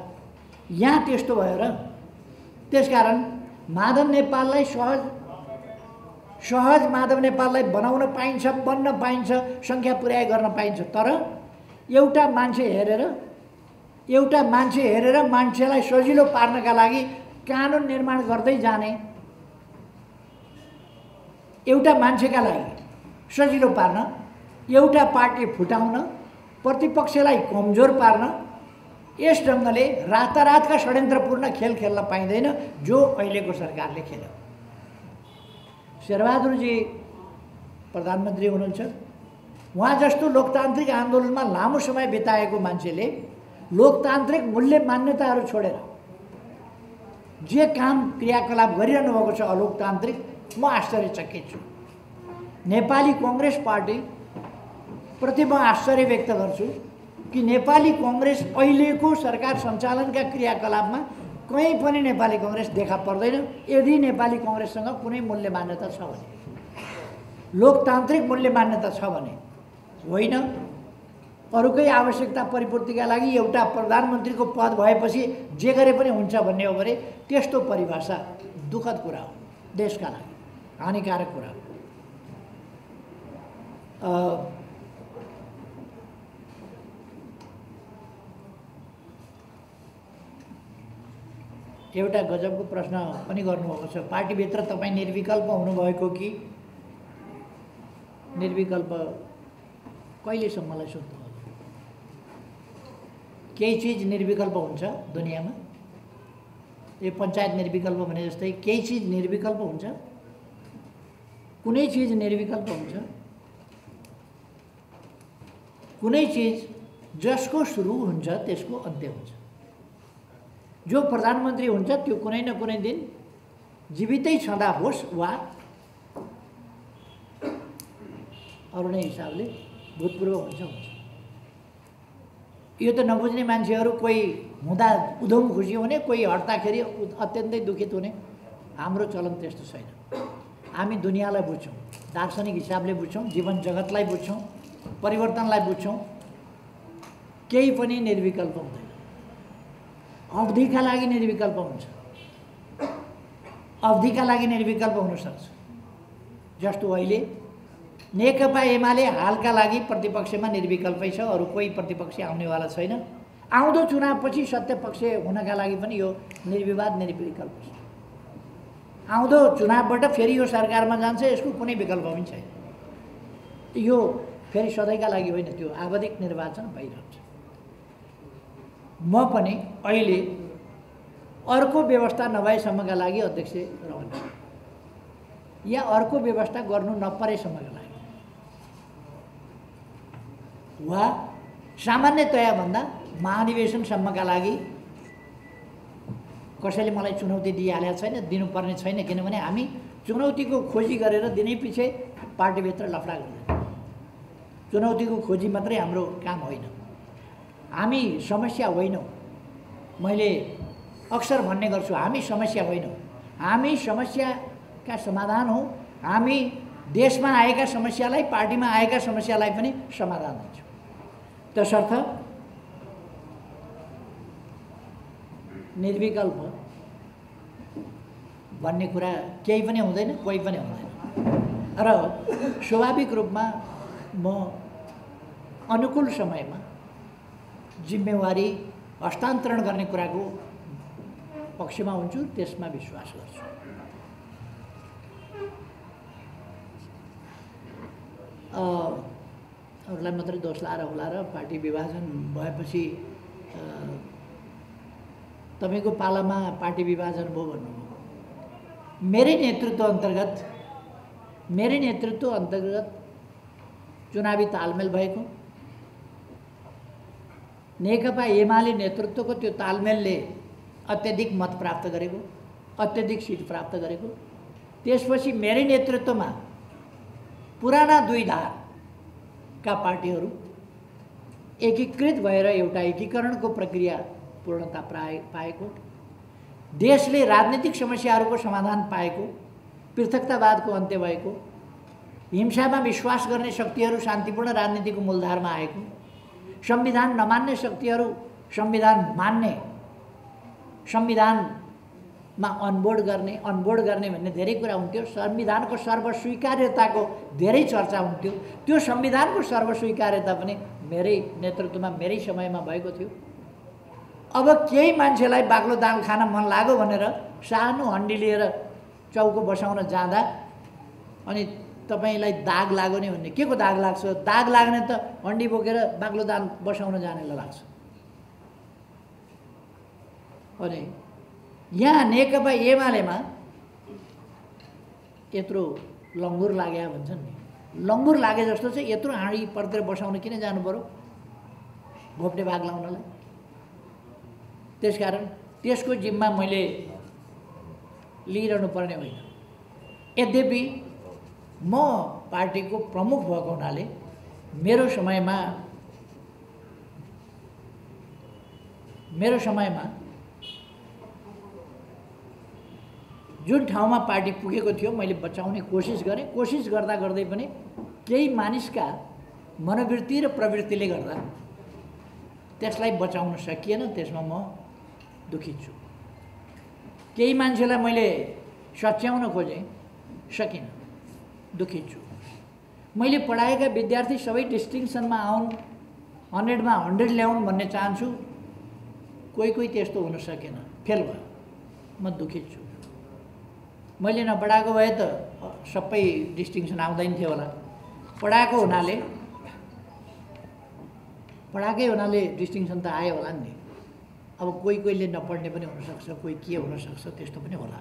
यहाँ त्यस्तो भयो र। त्यसकारण माधव नेपाललाई सहज माधव नेपाललाई बनाउन पाइन्छ, बन्न पाइन्छ, सङ्ख्या पुर्याइ गर्न पाइन्छ। तर एउटा मान्छे हेरेर मान्छेलाई सजिलो पार्नका लागि कानुन निर्माण गर्दै जाने, एउटा मान्छेका लागि सजिलो पार्न, एउटा पार्टी फुटाउन, प्रतिपक्षलाई कमजोर पार्न, यस ढङ्गले रातारातका षड्यन्त्रपूर्ण खेल खेल्न पाइँदैन जो अहिलेको सरकारले खेल्यो। शेरबहादुरजी प्रधानमन्त्री हुनुहुन्छ। उहाँ जस्तो लोकतान्त्रिक आन्दोलनमा लामो समय बिताएको मान्छेले लोकतान्त्रिक मूल्य मान्यताहरू छोडेर जे काम क्रियाकलाप गरिरहनु भएको छ अलोकतान्त्रिक, म आश्चर्यचकित छु। नेपाली कांग्रेस पार्टी प्रति म आश्चर्य व्यक्त गर्छु कि नेपाली कांग्रेस अहिलेको सरकार सञ्चालनका क्रियाकलापमा कहीँ पनि नेपाली कांग्रेस देखा पर्दैन। यदि नेपाली कांग्रेससँग कुनै मूल्य मान्यता छ भने, लोकतान्त्रिक मूल्य मान्यता छ भने होइन, अरूकै आवश्यकता परिपूर्तिका लागि एउटा प्रधानमन्त्रीको पद भएपछि जे गरे पनि हुन्छ भन्ने हो भने त्यस्तो परिभाषा दुःखद कुरा हो, देशका लागि हानिकारक कुरा हो। एउटा गजबको प्रश्न पनि गर्नुभएको छ। पार्टीभित्र तपाईँ निर्विकल्प हुनुभएको कि निर्विकल्प कहिलेसम्मलाई सोध्नु होला? केही चिज निर्विकल्प हुन्छ दुनियाँमा, यो पञ्चायत निर्विकल्प भने जस्तै केही चिज निर्विकल्प हुन्छ, कुनै चिज निर्विकल्प हुन्छ, कुनै चिज जसको सुरु हुन्छ त्यसको अन्त्य हुन्छ। जो प्रधानमन्त्री हुन्छ त्यो कुनै न कुनै दिन जीवितै छँदा होस् वा अरू नै हिसाबले भूतपूर्व हुन्छ। यो त नबुझ्ने मान्छेहरू कोही हुँदा उधम खुसी हुने, कोही हट्दाखेरि अत्यन्तै दुखित हुने। हाम्रो चलन त्यस्तो छैन। हामी दुनियाँलाई बुझ्छौँ, दार्शनिक हिसाबले बुझ्छौँ, जीवन जगतलाई बुझ्छौँ, परिवर्तनलाई बुझ्छौँ। केही पनि निर्विकल्प हुँदैन। अवधिका लागि निर्विकल्प हुन्छ, अवधिका लागि निर्विकल्प हुनसक्छ। जस्तो अहिले नेकपा एमाले हालका लागि प्रतिपक्षमा निर्विकल्पै छ, अरू कोही प्रतिपक्ष आउनेवाला छैन। आउँदो चुनावपछि सत्यपक्ष हुनका लागि पनि यो निर्विवाद निर्विकल्प छ। आउँदो चुनावबाट फेरि यो सरकारमा जान्छ, यसको कुनै विकल्प पनि छैन। यो फेरि सधैँका लागि होइन, त्यो आवधिक निर्वाचन भइरहन्छ। म पनि अहिले अर्को व्यवस्था नभएसम्मका लागि अध्यक्ष रहन्छु, या अर्को व्यवस्था गर्नु नपरेसम्मका लागि, वा सामान्यतया भन्दा महाधिवेशनसम्मका लागि कसैले मलाई चुनौती दिइहालेको छैन, दिनुपर्ने छैन। किनभने हामी चुनौतीको खोजी गरेर दिनैपिछे पार्टीभित्र लफडा गर्दैन। चुनौतीको खोजी मात्रै हाम्रो काम होइन। हामी समस्या होइनौँ। मैले अक्सर भन्ने गर्छु, हामी समस्या होइनौँ, हामी समस्याका समाधान हौँ। हामी देशमा आएका समस्यालाई, पार्टीमा आएका समस्यालाई पनि समाधान दिन्छौँ। तसर्थ निर्विकल्प भन्ने कुरा केही पनि हुँदैन, कोही पनि हुँदैन। र स्वाभाविक रूपमा म अनुकूल समयमा जिम्मेवारी हस्तान्तरण गर्ने कुराको पक्षमा हुन्छु, त्यसमा विश्वास गर्छु। अरूलाई मात्रै दोष लाएर होला र पार्टी विभाजन भएपछि तपाईँको पालामा पार्टी विभाजन भयो भन्नुभयो। मेरै नेतृत्व अन्तर्गत चुनावी तालमेल भएको, नेकपा एमाले नेतृत्वको त्यो तालमेलले अत्यधिक मत प्राप्त गरेको, अत्यधिक सिट प्राप्त गरेको, त्यसपछि मेरै नेतृत्वमा पुराना दुई धारका पार्टीहरू एकीकृत भएर एउटा एकीकरणको प्रक्रिया पूर्णता पाएको, देशले राजनीतिक समस्याहरूको समाधान पाएको, पृथकतावादको अन्त्य भएको, हिंसामा विश्वास गर्ने शक्तिहरू शान्तिपूर्ण राजनीतिको मूलधारमा आएको, संविधान नमान्ने शक्तिहरू संविधान मान्ने, संविधानमा अनबोर्ड गर्ने भन्ने धेरै कुरा हुन्थ्यो। संविधानको सर्वस्वीकार्यताको धेरै चर्चा हुन्थ्यो। त्यो संविधानको सर्वस्वीकार्यता पनि मेरै नेतृत्वमा, मेरै समयमा भएको थियो। अब केही मान्छेलाई बाक्लो दाल खान मन लाग्यो भनेर सानो हन्डी लिएर चौको बसाउन जाँदा अनि तपाईलाई दाग लाग्यो नि भन्ने, के को दाग लाग्छ? दाग लाग्ने त हन्डी बोकेर बाक्लो दाल बसाउन जानेलाई लाग्छ। अनि यहाँ नेकपा एमालेमा यत्रो लङ्गुर लाग्या भन्छन् नि, लङ्गुर लागे जस्तो चाहिँ यत्रो हाँडी पर्तिर बसाउन किन जानु पर्यो भोप्टे भाग लाउनलाई? त्यसकारण त्यसको जिम्मा मैले लिइरहनु पर्ने होइन। यद्यपि म पार्टीको प्रमुख भएको हुनाले मेरो समयमा जुन ठाउँमा पार्टी पुगेको थियो मैले बचाउने कोसिस गरेँ। कोसिस गर्दा गर्दै पनि केही मानिसका मनोवृत्ति र प्रवृत्तिले गर्दा त्यसलाई बचाउन सकिएन। त्यसमा म दुखित छु। केही मान्छेलाई मैले सच्याउन खोजेँ, सकिनँ, दुखित छु। मैले पढाएका विद्यार्थी सबै डिस्टिङसनमा आउन्, 100मा 100 ल्याउन् भन्ने चाहन्छु। कोही त्यस्तो हुन सकेन, फेल भयो। म दुखित छु। मैले नपढाएको भए त सबै डिस्टिङसन आउँदैन थियो होला। पढाएकै हुनाले डिस्टिङसन त आयो होला नि। अब कोहीले नपढ्ने पनि हुनसक्छ, कोही के हुनसक्छ, त्यस्तो पनि होला।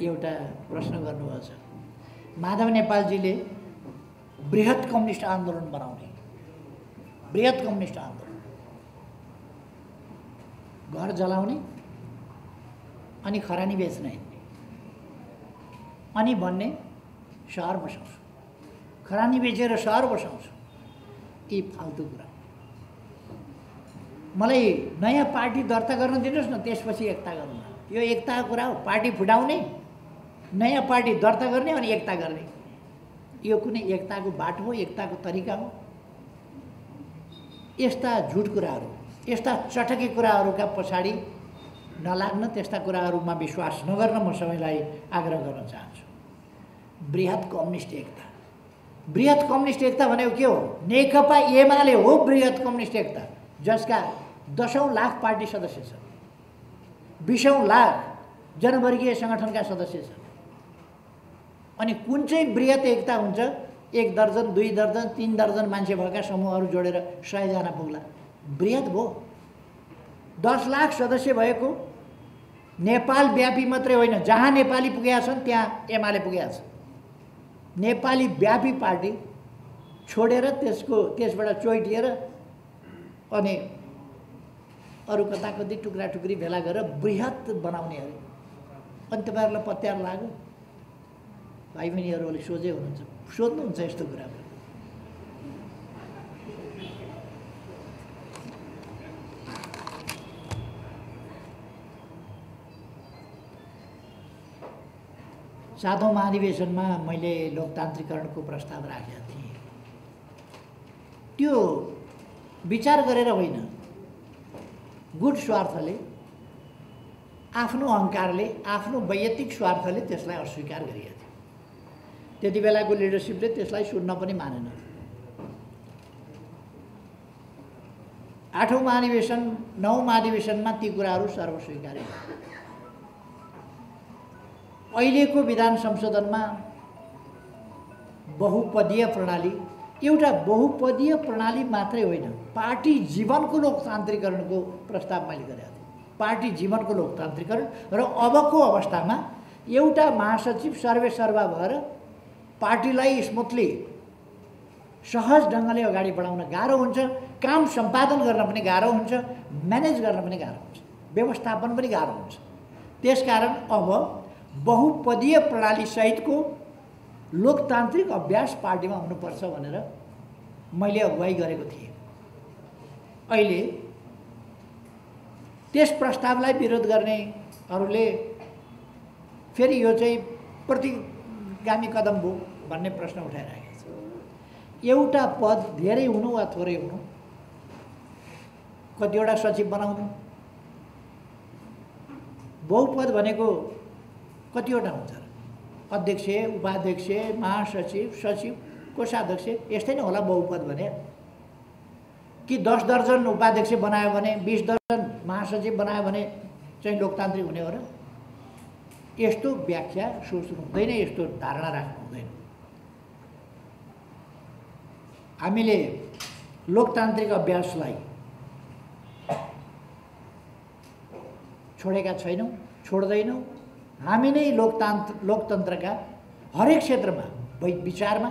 एउटा प्रश्न गर्नुभएको छ, माधव नेपालजीले बृहत कम्युनिस्ट आन्दोलन बनाउने, बृहत कम्युनिस्ट आन्दोलन, घर जलाउने अनि खरानी बेच्न हिँड्ने अनि भन्ने सहर बसाउँछु, खरानी बेचेर सहर बसाउँछु, यी फाल्तु कुरा। मलाई नयाँ पार्टी दर्ता गर्न दिनुहोस् न, त्यसपछि एकता गरौँ न। यो एकताको कुरा हो। पार्टी फुटाउने, नयाँ पार्टी दर्ता गर्ने अनि एकता गर्ने, यो कुनै एकताको बाटो हो, एकताको तरिका हो? यस्ता झुट कुराहरू, यस्ता चटके कुराहरूका पछाडि नलाग्न, त्यस्ता कुराहरूमा विश्वास नगर्न म सबैलाई आग्रह गर्न चाहन्छु। बृहत कम्युनिस्ट एकता, बृहत कम्युनिस्ट एकता भनेको के हो? नेकपा एमाले हो बृहत कम्युनिस्ट एकता, जसका 10औं लाख पार्टी सदस्य छन्, 20औं लाख जनवर्गीय सङ्गठनका सदस्य छन्। अनि कुन चाहिँ बृहत एकता हुन्छ? 1 दर्जन, 2 दर्जन, 3 दर्जन मान्छे भएका समूहहरू जोडेर 100 जना पुग्ला, बृहत भयो। 10 लाख सदस्य भएको, नेपाल व्यापी मात्रै होइन, जहाँ नेपाली पुगेका छन् त्यहाँ एमाले पुगेका छ। नेपाली व्यापी पार्टी छोडेर त्यसबाट चोइटिएर अनि अरू कता कति टुक्रा टुक्री भेला गरेर बृहत बनाउने अरे। अनि तपाईँहरूलाई पत्यार लाग्यो? भाइ बहिनीहरूले सोझै हुनुहुन्छ, सोध्नुहुन्छ यस्तो कुरा। सातौं महाधिवेशनमा मैले लोकतान्त्रिकरणको प्रस्ताव राखेका थिएँ। त्यो विचार गरेर होइन, गुड स्वार्थले, आफ्नो अहङ्कारले, आफ्नो वैयक्तिक स्वार्थले त्यसलाई अस्वीकार गरिएको थियो। त्यति बेलाको लिडरसिपले त्यसलाई सुन्न पनि मानेन। 8औं महाधिवेशन, 9औं महाधिवेशनमा ती कुराहरू सर्वस्वीकार्य। अहिलेको विधान संशोधनमा बहुपदीय प्रणाली, एउटा बहुपदीय प्रणाली मात्रै होइन, पार्टी जीवनको लोकतान्त्रिकरणको प्रस्ताव मैले गरेको थिएँ। पार्टी जीवनको लोकतान्त्रिकरण र अबको अवस्थामा एउटा महासचिव सर्वेसर्वा भएर पार्टीलाई स्मुथली, सहज ढङ्गले अगाडि बढाउन गाह्रो हुन्छ, काम सम्पादन गर्न पनि गाह्रो हुन्छ, म्यानेज गर्न पनि गाह्रो हुन्छ, व्यवस्थापन पनि गाह्रो हुन्छ। त्यसकारण अब बहुपदीय प्रणाली सहितको लोकतान्त्रिक अभ्यास पार्टीमा हुनुपर्छ भनेर मैले अगुवाई गरेको थिएँ। अहिले त्यस प्रस्तावलाई विरोध गर्नेहरूले फेरि यो चाहिँ प्रतिगामी कदम हो भन्ने प्रश्न उठाइरहेको छ। एउटा पद धेरै हुनु वा थोरै हुनु, कतिवटा सचिव बनाउनु, बहुपद भनेको कतिवटा हुन्छ? अध्यक्ष, उपाध्यक्ष, महासचिव, सचिव, कोषाध्यक्ष, यस्तै नै होला बहुपद भने। कि 10 दर्जन उपाध्यक्ष बनायो भने, 20 दर्जन महासचिव बनायो भने चाहिँ लोकतान्त्रिक हुने हो र? यस्तो व्याख्या सोच्नु हुँदैन, यस्तो धारणा राख्नु हुँदैन। हामीले लोकतान्त्रिक अभ्यासलाई छोडेका छैनौँ, छोड्दैनौँ। हामी नै लोकतन्त्रका हरेक क्षेत्रमा, विचारमा,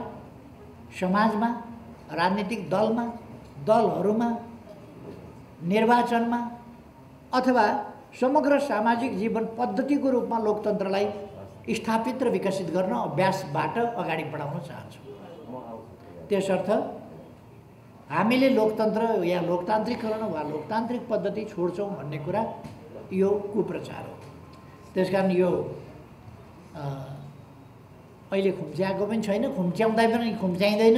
समाजमा, राजनीतिक दलमा, दलहरूमा, निर्वाचनमा अथवा समग्र सामाजिक जीवन पद्धतिको रूपमा लोकतन्त्रलाई स्थापित र विकसित गर्न अभ्यासबाट अगाडि बढाउन चाहन्छौँ। त्यसर्थ हामीले लोकतन्त्र या लोकतान्त्रिकरण वा लोकतान्त्रिक पद्धति छोड्छौँ भन्ने कुरा यो कुप्रचार हो। त्यसकारण यो अहिले खुम्च्याएको पनि छैन, खुम्च्याउँदा पनि खुम्च्याइँदैन,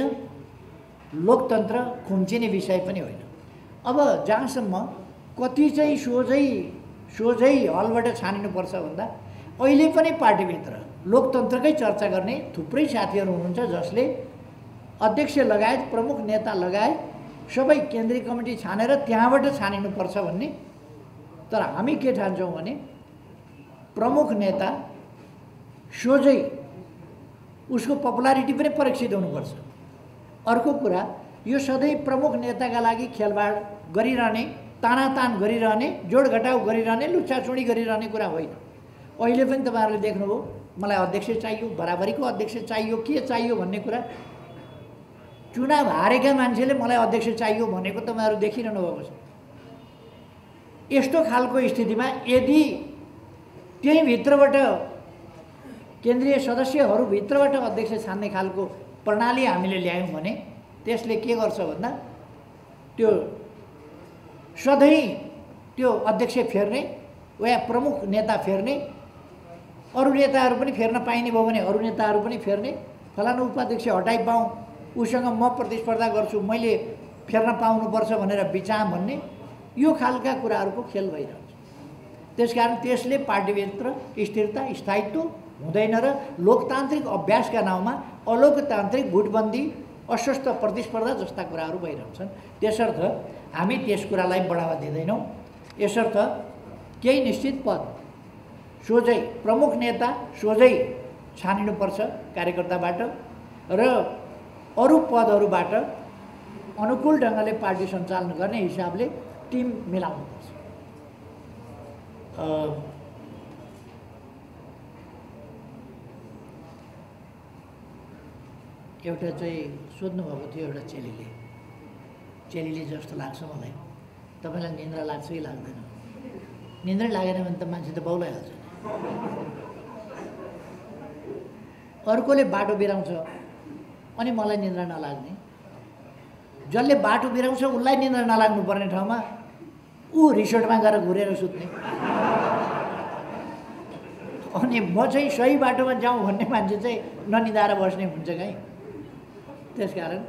लोकतन्त्र खुम्चिने विषय पनि होइन। अब जहाँसम्म कति चाहिँ सोझै हलबाट छानिनुपर्छ भन्दा अहिले पनि पार्टीभित्र लोकतन्त्रकै चर्चा गर्ने थुप्रै साथीहरू हुनुहुन्छ, जसले अध्यक्ष लगायत, प्रमुख नेता लगायत सबै केन्द्रीय कमिटी छानेर त्यहाँबाट छानिनुपर्छ भन्ने। तर हामी के ठान्छौँ भने प्रमुख नेता सोझै उसको पपुलारिटी पनि परीक्षित हुनुपर्छ। अर्को कुरा, यो सधैँ प्रमुख नेताका लागि खेलबाड गरिरहने, तानातान गरिरहने, जोडघटाउ गरिरहने, लुच्छाचुडी गरिरहने कुरा होइन। अहिले पनि तपाईँहरूले देख्नुभयो, मलाई अध्यक्ष चाहियो, बराबरीको अध्यक्ष चाहियो, के चाहियो भन्ने कुरा चुनाव हारेका मान्छेले मलाई अध्यक्ष चाहियो भनेको तपाईँहरू देखिरहनु भएको छ। यस्तो खालको स्थितिमा यदि त्यही भित्रबाट केन्द्रीय सदस्यहरूभित्रबाट अध्यक्ष छान्ने खालको प्रणाली हामीले ल्यायौँ भने त्यसले के गर्छ भन्दा त्यो सधैँ त्यो अध्यक्ष फेर्ने वा प्रमुख नेता फेर्ने, अरू नेताहरू पनि फेर्न पाइने भयो भने अरू नेताहरू पनि फेर्ने, फलानु उपाध्यक्ष हटाइपाउँ, उसँग म प्रतिस्पर्धा गर्छु, मैले फेर्न पाउनुपर्छ भनेर विचार भन्ने, यो खालका कुराहरूको खेल भइरहन्छ। त्यसकारण त्यसले पार्टीभित्र स्थिरता स्थायित्व हुँदैन र लोकतान्त्रिक अभ्यासका नाउँमा अलोकतान्त्रिक गुटबन्दी, अस्वस्थ प्रतिस्पर्धा जस्ता कुराहरू भइरहन्छन्। त्यसर्थ हामी त्यस कुरालाई बढावा दिँदैनौँ। यसर्थ केही निश्चित पद सोझै प्रमुख नेता सोझै छानिनुपर्छ कार्यकर्ताबाट र अरू पदहरूबाट अनुकूल ढङ्गले पार्टी सञ्चालन गर्ने हिसाबले टिम मिलाउनुपर्छ। एउटा चाहिँ सोध्नुभएको थियो एउटा चेलीले जस्तो लाग्छ मलाई, तपाईँलाई निन्द्रा लाग्छ कि लाग्दैन? निन्द्रै लागेन भने त मान्छे त बौलाइहाल्छ। अर्कोले बाटो बिराउँछ अनि मलाई निन्द्रा नलाग्ने, जसले बाटो बिराउँछ उसलाई निन्द्रा नलाग्नु पर्ने ठाउँमा ऊ रिसोर्टमा गएर घुरेर सुत्ने, अनि म चाहिँ सही बाटोमा जाउँ भन्ने मान्छे चाहिँ ननिदाएर बस्ने हुन्छ कहीँ। त्यसकारण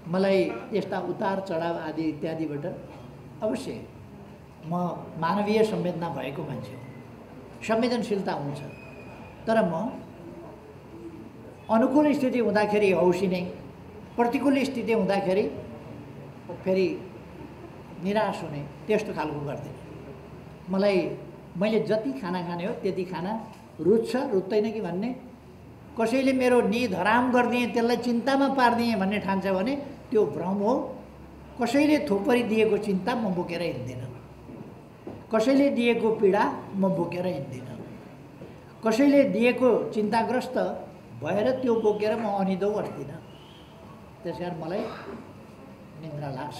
मलाई यस्ता उतार चढाव आदि इत्यादिबाट अवश्य म मानवीय संवेदना भएको मान्छे हो, संवेदनशीलता हुन्छ, तर म अनुकूल स्थिति हुँदाखेरि हौसिने, प्रतिकूल स्थिति हुँदाखेरि फेरि निराश हुने, त्यस्तो खालको गर्दैन। मैले जति खाना खाने हो त्यति खाना रुच्छ रुच्दैन कि भन्ने, कसैले मेरो निद हराम गरिदिएँ त्यसलाई चिन्तामा पारिदिएँ भन्ने ठान्छ भने त्यो भ्रम हो। कसैले थोपरी दिएको चिन्ता म बोकेर हिँड्दिनँ, कसैले दिएको पीडा म बोकेर हिँड्दिनँ, कसैले दिएको चिन्ताग्रस्त भएर त्यो बोकेर म अनिदो बस्दिनँ। त्यसकारण मलाई निन्द्रा लाग्छ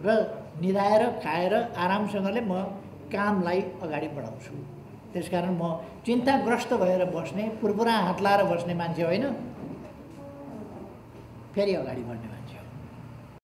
र निदाएर खाएर आरामसँगले म कामलाई अगाडि बढाउँछु। त्यसकारण म चिन्ताग्रस्त भएर बस्ने, पुरपुरा हात लाएर बस्ने मान्छे होइन, फेरि अगाडि बढ्ने।